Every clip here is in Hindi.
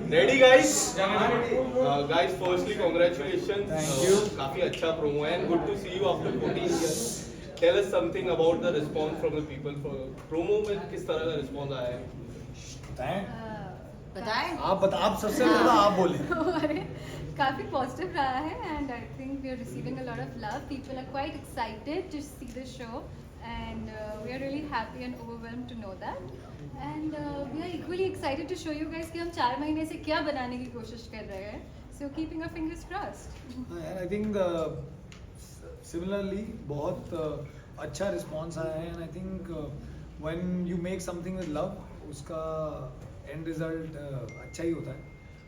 Ready guys? Guys, firstly congratulations. Thank you. काफी अच्छा promo है and good to see you after 14 years. Tell us something about the response from the people. For promo में किस तरह का response आया है? बताएं? आप सबसे ज़्यादा आप बोलें। अरे काफ़ी पॉजिटिव रहा है and I think we are receiving a lot of love. People are quite excited to see the show and we are really happy and overwhelmed to know that and we are equally excited to show you guys कि हम 4 महीने से क्या बनाने की कोशिश कर रहे हैं. So keeping a fingers crossed. I think similarly बहुत अच्छा रिस्पॉन्स आया है and I think when you make something with love उसका एंड रिजल्ट अच्छा ही होता है.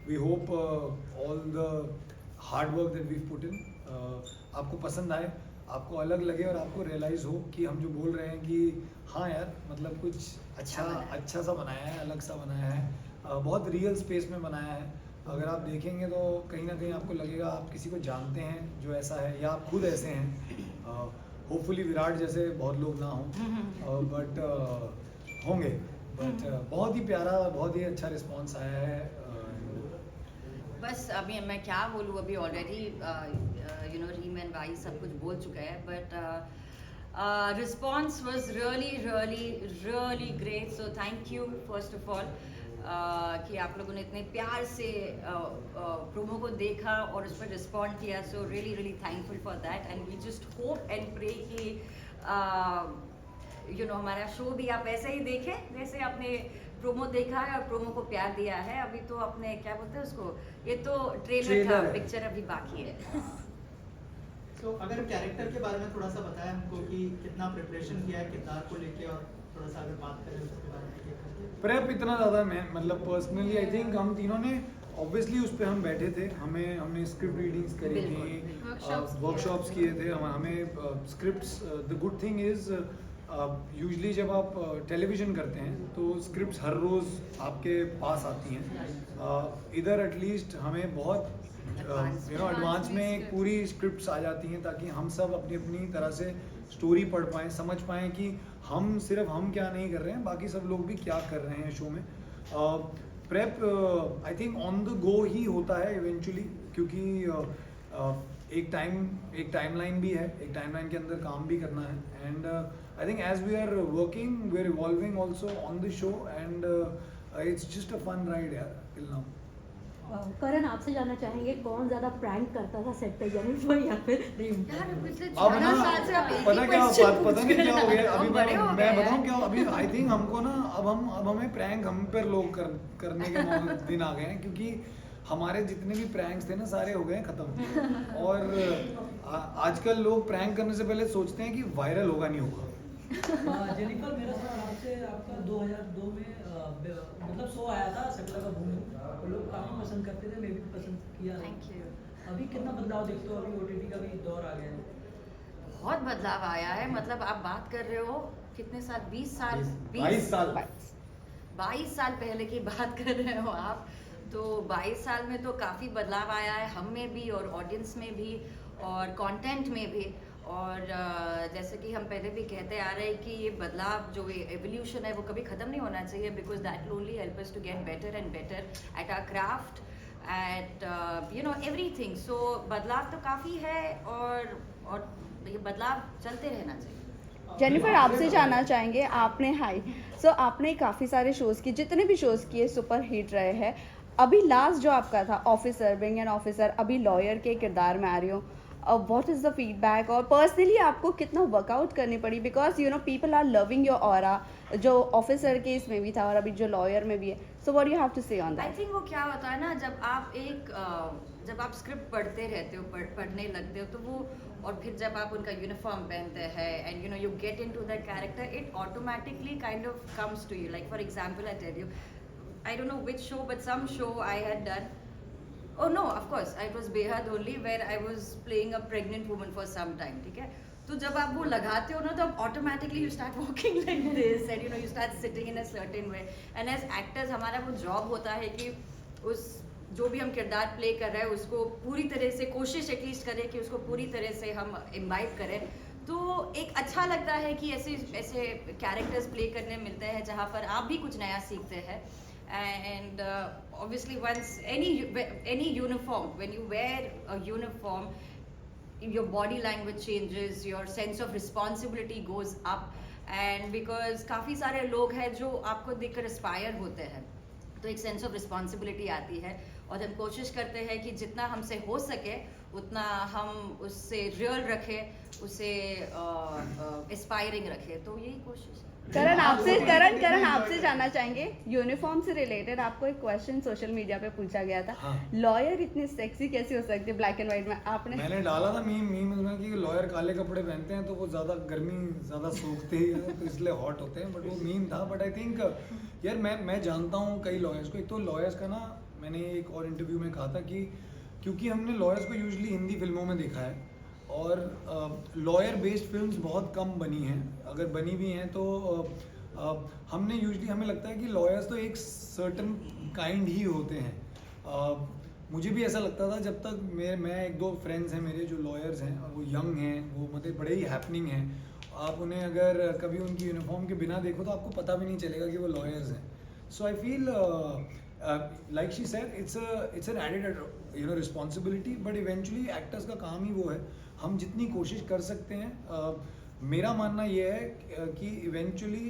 We hope all the hard work that we put in आपको पसंद आए, आपको अलग लगे और आपको रियलाइज़ हो कि हम जो बोल रहे हैं कि हाँ यार मतलब कुछ अच्छा सा बनाया है, अलग सा बनाया है, बहुत रियल स्पेस में बनाया है. अगर आप देखेंगे तो कहीं ना कहीं आपको लगेगा आप किसी को जानते हैं जो ऐसा है या आप खुद ऐसे हैं. होपफुली विराट जैसे बहुत लोग ना हों बट होंगे. बट बहुत ही प्यारा, बहुत ही अच्छा रिस्पॉन्स आया है. बस अभी मैं क्या बोलूँ, अभी already you know Reem and Y सब कुछ बोल चुका है but response was really great. So thank you first of all कि आप लोगों ने इतने प्यार से प्रोमो को देखा और उस पर रिस्पॉन्ड किया. So really thankful for that and we just hope and pray कि यू नो हमारा शो भी आप ऐसे ही देखें जैसे आपने प्रोमो देखा है और प्रोमो को प्यार दिया है. अभी तो अपने क्या बोलते हैं उसको, ये तो ट्रेलर था, पिक्चर अभी बाकी है. तो अगर कैरेक्टर के बारे में थोड़ा सा बताया हमको कि कितना प्रिपरेशन किया है किरदार को लेके और थोड़ा सा अगर बात करें उसके बारे में. प्रेप इतना ज़्यादा मैं मतलब पर्सनली आई थिंक हम तीनों ने ऑब्वियसली उस पर हम बैठे थे, हमने स्क्रिप्ट रीडिंग्स करी थी, वर्कशॉप्स किए थे. हमें scripts the good thing is usually जब आप टेलीविज़न करते हैं तो स्क्रिप्ट्स हर रोज़ आपके पास आती हैं. इधर एटलीस्ट हमें बहुत यू नो एडवांस में एक पूरी स्क्रिप्ट्स आ जाती हैं ताकि हम सब अपनी अपनी तरह से स्टोरी पढ़ पाएँ, समझ पाएँ कि हम सिर्फ हम क्या नहीं कर रहे हैं, बाकी सब लोग भी क्या कर रहे हैं शो में. Prep I think on the go ही होता है इवेंचुअली क्योंकि एक टाइमलाइन भी है, एक टाइमलाइन के अंदर काम भी करना है. And I think as we are working we are evolving also on the show and it's just a fun ride यार टिल नाउ. करण आपसे जानना चाहेंगे कौन ज़्यादा प्रैंक करता था सेट पे, जेनिफर या फिर रीम? अब ना पता नहीं क्या हो गया अभी मैं बताऊं क्या अभी आई थिंक हमको ना अब हमें प्रैंक हम पर लोग करने के दिन आ गए हैं क्योंकि हमारे जितने भी प्रैंक्स थे ना सारे हो गए खत्म. और आजकल लोग प्रैंक करने से पहले सोचते हैं कि वायरल होगा नहीं होगा. जेनिफर मेरा सवाल आपसे, आपका 2002 में मतलब शो आया था सकला का भूमि, तो लोग काफ़ी पसंद करते थे, मैं भी पसंद किया. Thank you. अभी कितना बदलाव देखते हो? अभी ओटीटी का भी दौर आ गया है. बहुत बदलाव आया है. मतलब आप बात कर रहे हो कितने साल, 20 साल 22 साल पहले की बात कर रहे हो आप. तो 22 साल में तो काफ़ी बदलाव आया है हम में भी और ऑडियंस में भी और कंटेंट में भी. और जैसे कि हम पहले भी कहते आ रहे हैं कि ये बदलाव जो एवोल्यूशन है वो कभी ख़त्म नहीं होना चाहिए because that will only help us to get better and better at our craft at you know everything. So बदलाव तो काफ़ी है और ये बदलाव चलते रहना चाहिए. जेनिफर आपसे जानना चाहेंगे, आपने आपने काफ़ी सारे शोज़ किए, जितने भी शोज़ किए सुपर हिट रहे हैं. अभी लास्ट जो आपका था ऑफिसर, बिंग एन ऑफिसर, अभी लॉयर के किरदार में आ रही हो. व्हाट इज़ द फीडबैक और पर्सनली आपको कितना वर्कआउट करनी पड़ी because you know people are loving your aura, जो ऑफिसर केस में भी था और अभी जो लॉयर में भी है. So what you have to say on that? I think वो क्या होता है ना, जब आप स्क्रिप्ट पढ़ते रहते हो, पढ़ने लगते हो तो वो, और फिर जब आप उनका यूनिफॉर्म पहनते हैं and you know you get into that character, it automatically kind of comes to you. Like for example I tell you, I don't know which show, but some show I had done. Oh no, of course, it was Behad only, where I was playing a pregnant woman for some time. ठीक है, तो जब आप वो लगाते हो ना तो automatically you start walking like this and you know you start sitting in a certain way. And as actors हमारा वो job होता है कि उस जो भी हम किरदार प्ले कर रहे हैं उसको पूरी तरह से कोशिश एटलीस्ट करें कि उसको पूरी तरह से हम इम्बाइब करें. तो एक अच्छा लगता है कि ऐसे ऐसे कैरेक्टर्स प्ले करने मिलते हैं जहाँ पर आप भी कुछ नया सीखते हैं. And obviously once any uniform, when you wear a uniform, your body language changes, your sense of responsibility goes up. And because काफ़ी सारे लोग हैं जो आपको देखकर इंस्पायर होते हैं, तो एक सेंस ऑफ रिस्पॉन्सिबिलिटी आती है और हम कोशिश करते हैं कि जितना हमसे हो सके उतना हम उससे रियल रखें, उसे इंस्पायरिंग रखें. तो यही कोशिश है. करण आपसे जानना चाहेंगे, यूनिफॉर्म से रिलेटेड आपको एक क्वेश्चन सोशल मीडिया पे पूछा गया था. हाँ. लॉयर इतनी सेक्सी कैसे हो सकते ब्लैक एंड व्हाइट में? आपने मैंने डाला था मीम में कि लॉयर काले कपड़े पहनते हैं तो वो ज़्यादा गर्मी ज़्यादा सोखते हैं तो इसलिए हॉट होते हैं, बट वो मीम था. बट आई थिंक यार मैं जानता हूँ कई लॉयर्स को. एक तो लॉयर्स का ना, मैंने एक और इंटरव्यू में कहा था कि क्योंकि हमने लॉयर्स को यूजुअली हिंदी फिल्मों में देखा है और लॉयर बेस्ड फिल्म्स बहुत कम बनी हैं, अगर बनी भी हैं तो हमने यूजुअली, हमें लगता है कि लॉयर्स तो एक सर्टन काइंड ही होते हैं. मुझे भी ऐसा लगता था जब तक मैं एक दो फ्रेंड्स हैं मेरे जो लॉयर्स हैं और वो यंग हैं, वो मतलब बड़े ही हैपनिंग हैं. आप उन्हें अगर कभी उनकी यूनिफॉर्म के बिना देखो तो आपको पता भी नहीं चलेगा कि वो लॉयर्स हैं. So I feel like she said, it's an added responsibility, but eventually actors का काम ही वो है. हम जितनी कोशिश कर सकते हैं, मेरा मानना ये है कि इवेंचुअली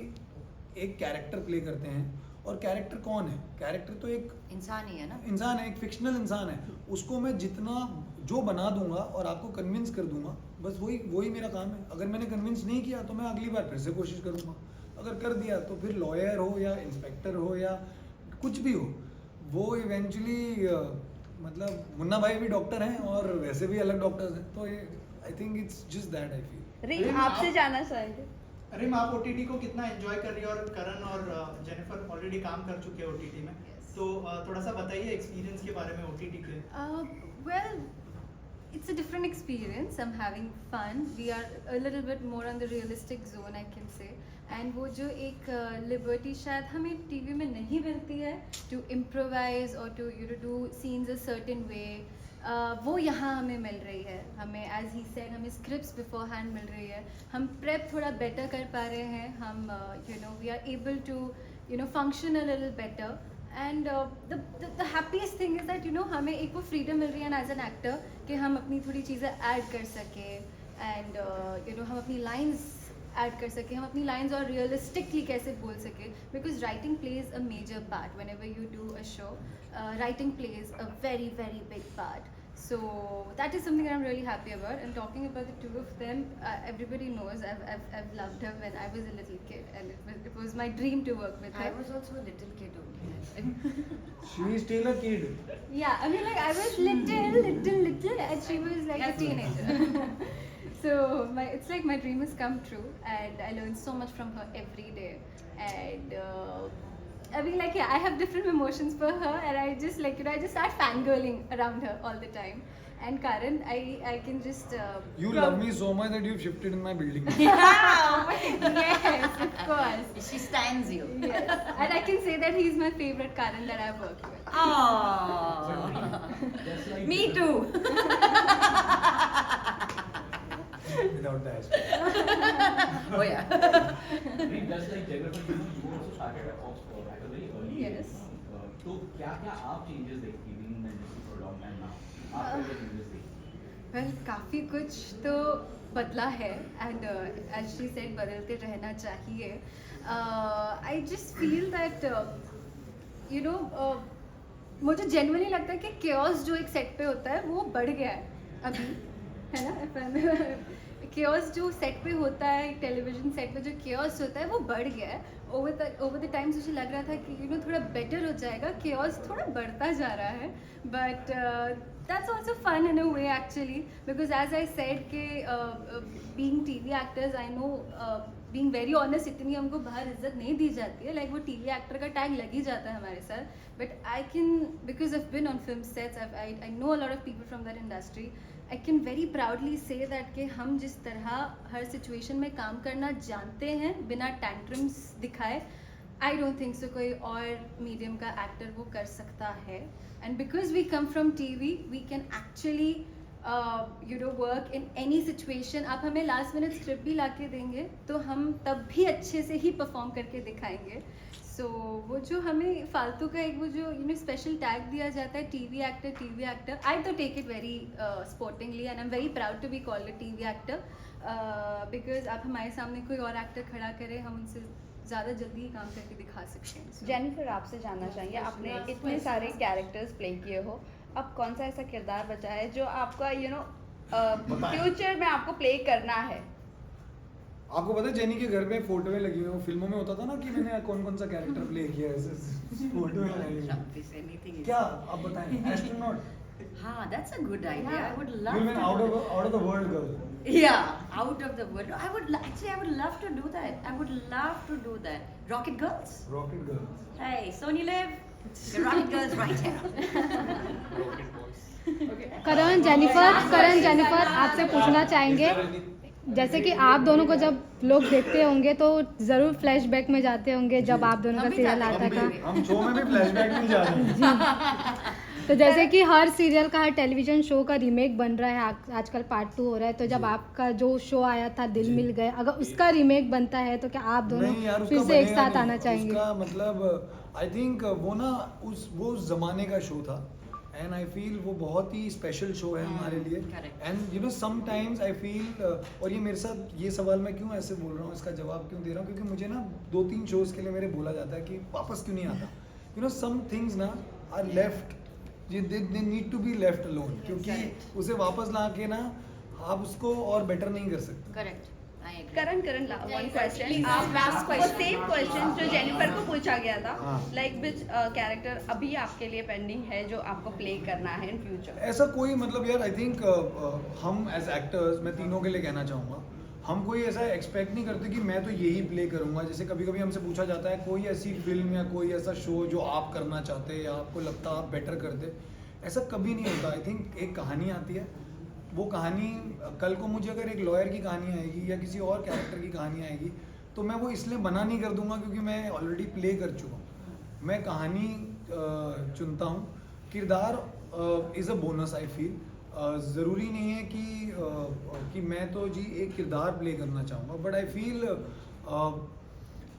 एक कैरेक्टर प्ले करते हैं. और कैरेक्टर कौन है? कैरेक्टर तो एक इंसान ही है ना. इंसान है, एक फिक्शनल इंसान है. उसको मैं जितना जो बना दूंगा और आपको कन्विंस कर दूंगा, बस वही मेरा काम है. अगर मैंने कन्विंस नहीं किया तो मैं अगली बार फिर से कोशिश करूंगा. अगर कर दिया तो फिर लॉयर हो या इंस्पेक्टर हो या कुछ भी हो, वो इवेंचुअली मतलब मुन्ना भाई भी डॉक्टर हैं और वैसे भी अलग डॉक्टर्स हैं. तो I think it's just that I feel. Reem आपसे जानना चाहेंगे. रिम, आप ओटीटी को कितना एंजॉय कर रही है? और करण और जेनिफर ऑलरेडी काम कर चुके हैं ओटीटी में, तो थोड़ा सा बताइए एक्सपीरियंस के बारे में ओटीटी के. Well, it's a different experience. I'm having fun. We are a little bit more on the realistic zone, I can say. And वो जो एक लिबर्टी शायद हमें टीवी में नहीं मिलती है, to improvise or to do scenes a certain way, वो यहाँ हमें मिल रही है. हमें as he said, हमें scripts beforehand मिल रही है. हम prep थोड़ा better कर पा रहे हैं. हम we are able to function a little better. And the happiest thing is that हमें एक वो freedom मिल रही है as an actor कि हम अपनी थोड़ी चीज़ें add कर सके, and हम अपनी lines ऐड कर सके, हम अपनी लाइंस और रियलिस्टिकली कैसे बोल सके. Because writing plays a major part whenever you do a show. Writing plays a very very big part. So that is something I'm really happy about. And talking about the two of them, everybody knows I've loved her when I was a little kid, and it was my dream to work with her. I was also a little kid only. She is still a kid. Yeah, I mean, like, I was little, and she was like a teenager. So it's like my dream has come true, and I learn so much from her every day. And I mean, like, yeah, I have different emotions for her, and I just I just start fangirling around her all the time. And Karan, I can just You love me so much that you've shifted in my building. Yes, of course. She stands you. Yes, and I can say that he's my favorite Karan that I've worked with. Oh, me too. Without the hashtag. Oh yeah. Just like Jennifer, you also started at Oxford at a very early age. Yes. तो क्या आप changes देखती हैं in the industry for a long time now? आप क्या changes देखती हैं? Well, काफ़ी कुछ तो बदला है, and as she said, बदलते रहना चाहिए. I just feel that मुझे genuinely लगता है कि chaos जो एक सेट पे होता है वो बढ़ गया है अभी, है ना? chaos जो सेट पे होता है, टेलीविजन सेट पे जो chaos होता है वो बढ़ गया है. ओवर द टाइम्स मुझे लग रहा था कि थोड़ा बेटर हो जाएगा. chaos थोड़ा बढ़ता जा रहा है, but that's also fun in a way actually, because as I said कि being TV actors, I know being very honest, इतनी हमको बाहर इज्जत नहीं दी जाती है. like वो TV actor का टैग लग ही जाता है हमारे साथ. but I can, because I've been on film sets, I know a lot of people from that industry. I can very proudly say that कि हम जिस तरह हर सिचुएशन में काम करना जानते हैं बिना टैंट्रम्स दिखाए, I don't think so कोई और मीडियम का एक्टर वो कर सकता है. And because we come from TV, we can actually work in any situation. आप हमें लास्ट मिनट स्क्रिप्ट भी ला के देंगे तो हम तब भी अच्छे से ही परफॉर्म करके दिखाएंगे। सो वो जो हमें फालतू का एक वो जो स्पेशल टैग दिया जाता है टीवी एक्टर, आई तो take it very sportingly and I am very proud to be called a TV actor, because आप हमारे सामने कोई और एक्टर खड़ा करें, हम उनसे ज़्यादा जल्दी ही काम करके दिखा सकते हैं। जेनिफर, आपसे जानना चाहेंगे, आपने इतने सारे कैरेक्टर्स प्ले किए हो, अब कौन सा ऐसा किरदार बचा है जो आपका फ्यूचर में आपको प्ले करना है? आपको पता है जेनी के घर में फोटोएं लगी हुई हैं, फिल्मों में होता था ना कि मैंने कौन कौन सा कैरेक्टर प्ले किया है, ऐसे फोटोएं लगी हुई हैं। क्या आप बताएं? एस्ट्रोनॉट। हाँ, that's a good idea. I would love You mean to out do of the world girl? Yeah, out of the world. I would love to do that. I would love to do that. Rocket Girls? Rocket girl. Hey, Sony Liv, the Rocket Girls right here. Rocket boys. Karan Jennifer आपसे पूछना चाहेंगे, जैसे कि आप दोनों को जब लोग देखते होंगे तो जरूर फ्लैशबैक में जाते होंगे जब आप दोनों का हम भी सीरियल जाते आता हैं। था। हम शो में भी फ्लैशबैक में जा रहे हैं। तो जैसे कि हर सीरियल का, हर टेलीविजन शो का रीमेक बन रहा है, आजकल पार्ट 2 हो रहा है, तो जब आपका जो शो आया था दिल मिल गए, अगर उसका रीमेक बनता है तो क्या आप दोनों नहीं यार, फिर उसका से एक बनेगा साथ नहीं। आना चाहेंगे? उसका मतलब आई थिंक वो ना वो उस जमाने का शो था एंड आई फील वो बहुत ही स्पेशल शो है हमारे लिए। correct. And you know sometimes I feel, और ये मेरे साथ ये सवाल मैं क्यों ऐसे बोल रहा हूँ, इसका जवाब क्यों दे रहा हूँ, क्योंकि मुझे ना 2-3 शोज के लिए मेरे बोला जाता है कि वापस क्यों नहीं आता। यू नो सम थिंग्स ना are left, they need to be left alone, क्योंकि उसे वापस ला के ना आप उसको और बेटर नहीं कर सकते। Correct. I agree. Karan one question, आप सेम क्वेश्चन जो जेनिफर को पूछा गया था, हाँ। लाइक विच कैरेक्टर अभी आपके लिए पेंडिंग है जो आपको प्ले करना है इन फ्यूचर? ऐसा कोई मतलब यार आई थिंक हम एज एक्टर्स, मैं तीनों के लिए कहना चाहूँगा, हम कोई ऐसा एक्सपेक्ट नहीं करते कि मैं तो यही प्ले करूँगा। जैसे कभी कभी हमसे पूछा जाता है कोई ऐसी फिल्म या कोई ऐसा शो जो आप करना चाहते हैं या आपको लगता है आप बेटर करते, ऐसा कभी नहीं होता। आई थिंक एक कहानी आती है, वो कहानी कल को मुझे अगर एक लॉयर की कहानी आएगी या किसी और कैरेक्टर की कहानी आएगी तो मैं वो इसलिए बना नहीं कर दूंगा क्योंकि मैं ऑलरेडी प्ले कर चुका हूँ। मैं कहानी चुनता हूँ, किरदार is a bonus I feel. ज़रूरी नहीं है कि मैं तो जी एक किरदार प्ले करना चाहूँगा, बट आई फील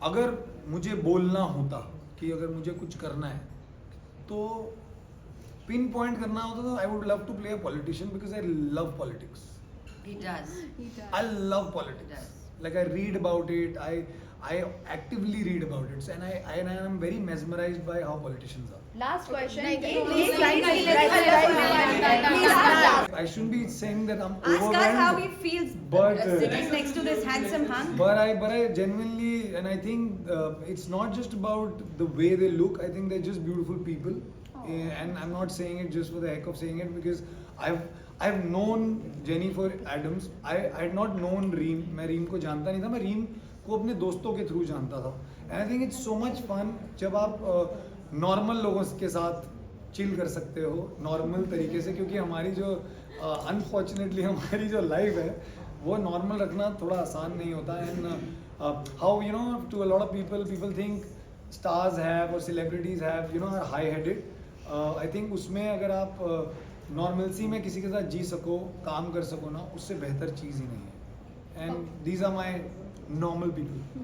अगर मुझे बोलना होता कि अगर मुझे कुछ करना है तो पिन पॉइंट करना होता तो I would love to play a politician because I love politics. He does. I love politics. Like I read about it, I actively read about it, and I am very mesmerized by how politicians are. Last question, I shouldn't be saying that I'm Ask us how overwhelmed, he feels but sitting next to this handsome hunk. but I genuinely, and I think it's not just about the way they look. I think they're just beautiful people, and I'm not saying it just for the heck of saying it because I've known Jennifer Adams. I had not known Reem. मैं रीम को जानता नहीं था, मैं रीम को अपने दोस्तों के थ्रू जानता था। And I think it's so much fun जब आप नॉर्मल लोगों के साथ चिल कर सकते हो नॉर्मल तरीके से, क्योंकि हमारी जो अनफॉर्चुनेटली हमारी जो लाइफ है वो नॉर्मल रखना थोड़ा आसान नहीं होता। And how you know to a lot of people think stars have और celebrities have you know are high headed. I think उसमें अगर आप नॉर्मलसी में किसी के साथ जी सको, काम कर सको ना, उससे बेहतर चीज़ ही नहीं है। And these are my normal people.